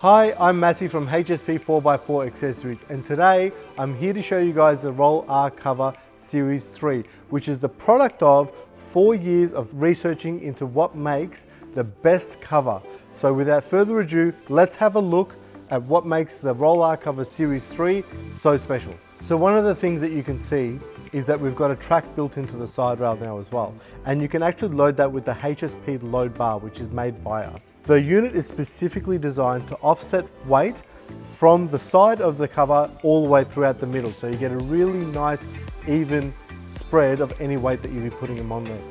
Hi, I'm Matty from HSP 4x4 Accessories, and today I'm here to show you guys the Roll R Cover Series 3, which is the product of 4 years of researching into what makes the best cover. So without further ado, let's have a look at what makes the Roll R Cover Series 3 so special. So one of the things that you can see is that we've got a track built into the side rail now as well. And you can actually load that with the HSP load bar, which is made by us. The unit is specifically designed to offset weight from the side of the cover all the way throughout the middle. So you get a really nice, even spread of any weight that you'll be putting them on there.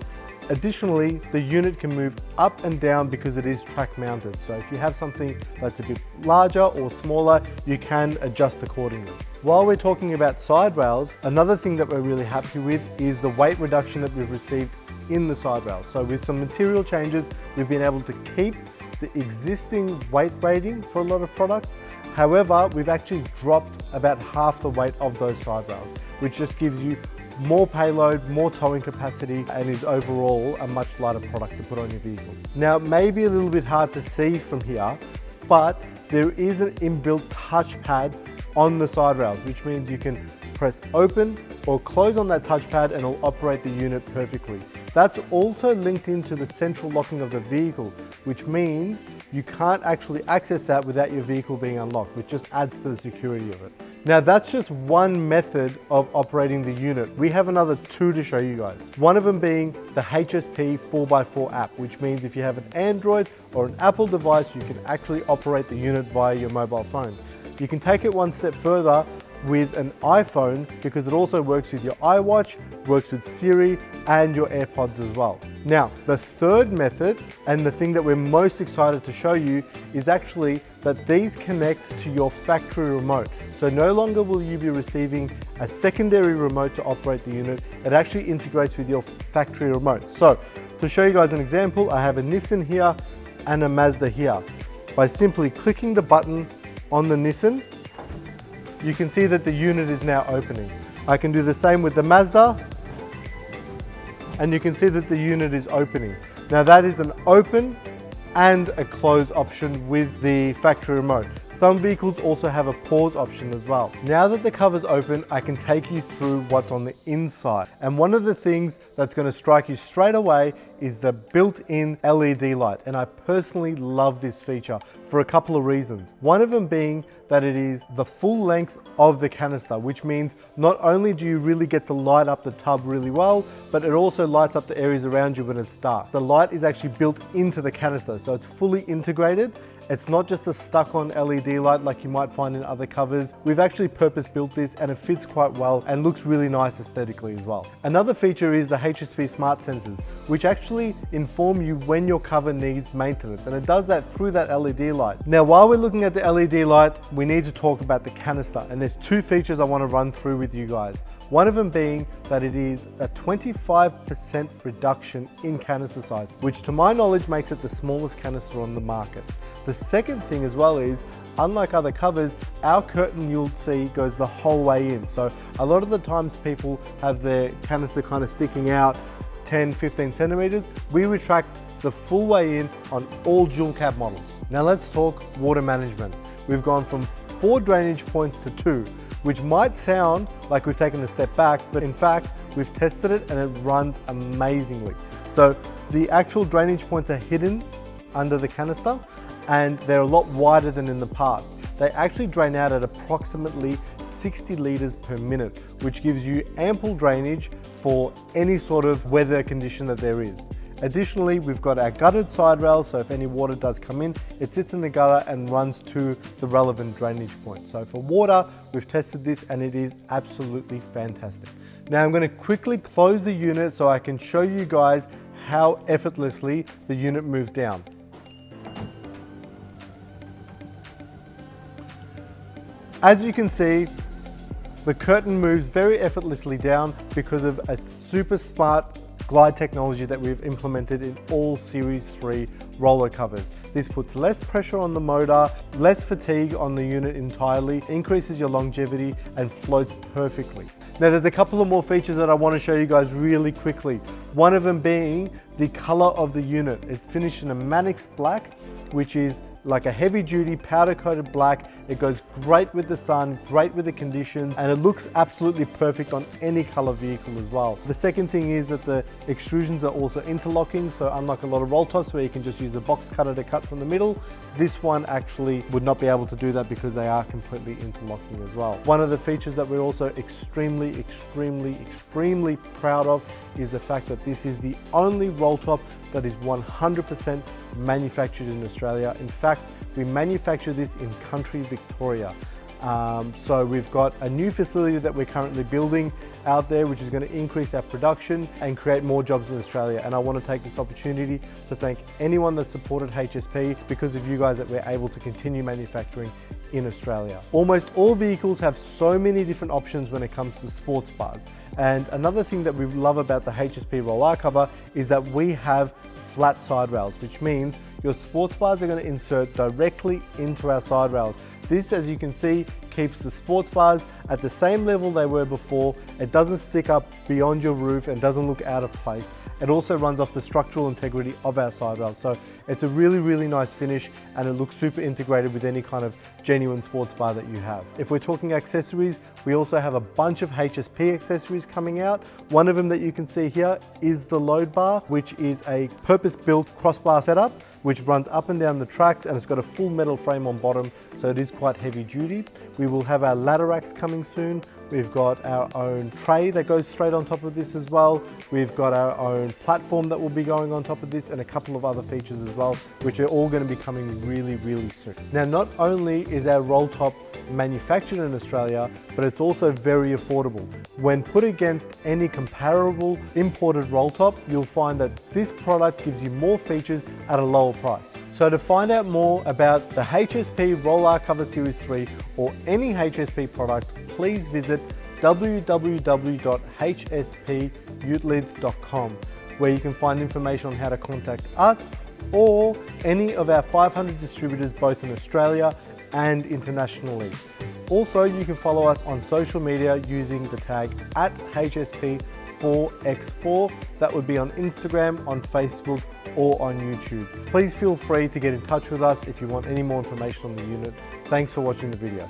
Additionally, the unit can move up and down because it is track mounted. So if you have something that's a bit larger or smaller, you can adjust accordingly. While we're talking about side rails, another thing that we're really happy with is the weight reduction that we've received in the side rails. So with some material changes, we've been able to keep the existing weight rating for a lot of products. However, we've actually dropped about half the weight of those side rails, which just gives you more payload, more towing capacity, and is overall a much lighter product to put on your vehicle. Now, it may be a little bit hard to see from here, but there is an inbuilt touchpad on the side rails, which means you can press open or close on that touchpad and it'll operate the unit perfectly. That's also linked into the central locking of the vehicle, which means you can't actually access that without your vehicle being unlocked, which just adds to the security of it. Now that's just one method of operating the unit. We have another two to show you guys. One of them being the HSP 4x4 app, which means if you have an Android or an Apple device, you can actually operate the unit via your mobile phone. You can take it one step further with an iPhone because it also works with your iWatch, works with Siri and your AirPods as well. Now, the third method and the thing that we're most excited to show you is actually that these connect to your factory remote. So no longer will you be receiving a secondary remote to operate the unit, it actually integrates with your factory remote. So to show you guys an example, I have a Nissan here and a Mazda here. By simply clicking the button on the Nissan, you can see that the unit is now opening. I can do the same with the Mazda, and you can see that the unit is opening. Now that is an open and a close option with the factory remote. Some vehicles also have a pause option as well. Now that the cover's open, I can take you through what's on the inside. And one of the things that's going to strike you straight away is the built-in LED light. And I personally love this feature for a couple of reasons. One of them being that it is the full length of the canister, which means not only do you really get to light up the tub really well, but it also lights up the areas around you when it's dark. The light is actually built into the canister, so it's fully integrated. It's not just a stuck-on LED light like you might find in other covers. We've actually purpose-built this and it fits quite well and looks really nice aesthetically as well. Another feature is the HSP Smart Sensors, which actually inform you when your cover needs maintenance, and it does that through that LED light. Now, while we're looking at the LED light, we need to talk about the canister, and there's two features I want to run through with you guys. One of them being that it is a 25% reduction in canister size, which to my knowledge makes it the smallest canister on the market. The second thing as well is, unlike other covers, our curtain you'll see goes the whole way in. So a lot of the times people have their canister kind of sticking out 10, 15 centimeters. We retract the full way in on all dual cab models. Now let's talk water management. We've gone from 4 drainage points to 2, which might sound like we've taken a step back, but in fact, we've tested it and it runs amazingly. So the actual drainage points are hidden under the canister and they're a lot wider than in the past. They actually drain out at approximately 60 litres per minute, which gives you ample drainage for any sort of weather condition that there is. Additionally, we've got our gutted side rail, so if any water does come in, it sits in the gutter and runs to the relevant drainage point. So for water, we've tested this and it is absolutely fantastic. Now I'm going to quickly close the unit so I can show you guys how effortlessly the unit moves down. As you can see, the curtain moves very effortlessly down because of a super smart glide technology that we've implemented in all Series 3 roller covers. This puts less pressure on the motor, less fatigue on the unit entirely, increases your longevity and floats perfectly. Now there's a couple of more features that I want to show you guys really quickly. One of them being the color of the unit. It finished in a Manix black, which is like a heavy duty powder coated black. It goes great with the sun, great with the conditions, and it looks absolutely perfect on any color vehicle as well. The second thing is that the extrusions are also interlocking, so unlike a lot of roll tops where you can just use a box cutter to cut from the middle, this one actually would not be able to do that because they are completely interlocking as well. One of the features that we're also extremely proud of is the fact that this is the only roll top that is 100% manufactured in Australia. In fact, we manufacture this in country Victoria. So we've got a new facility that we're currently building out there, which is going to increase our production and create more jobs in Australia. And I want to take this opportunity to thank anyone that supported HSP. It's because of you guys that we're able to continue manufacturing in Australia. Almost all vehicles have so many different options when it comes to sports bars. And another thing that we love about the HSP Roll R cover is that we have flat side rails, which means your sports bars are going to insert directly into our side rails. This, as you can see, keeps the sports bars at the same level they were before. It doesn't stick up beyond your roof and doesn't look out of place. It also runs off the structural integrity of our side rails. So it's a really nice finish, and it looks super integrated with any kind of genuine sports bar that you have. If we're talking accessories, we also have a bunch of HSP accessories coming out. One of them that you can see here is the load bar, which is a purpose-built crossbar setup, which runs up and down the tracks, and it's got a full metal frame on bottom, so it is quite heavy duty. We will have our ladder racks coming soon. We've got our own tray that goes straight on top of this as well. We've got our own platform that will be going on top of this, and a couple of other features as well, which are all going to be coming really soon. Now, not only is our roll top manufactured in Australia, but it's also very affordable. When put against any comparable imported roll top, you'll find that this product gives you more features at a lower price. So to find out more about the HSP Roll R Cover Series 3 or any HSP product, please visit www.hsputeleds.com, where you can find information on how to contact us or any of our 500 distributors both in Australia and internationally. Also, you can follow us on social media using the tag @HSP4X4. That would be on Instagram, on Facebook, or on YouTube. Please feel free to get in touch with us if you want any more information on the unit. Thanks for watching the video.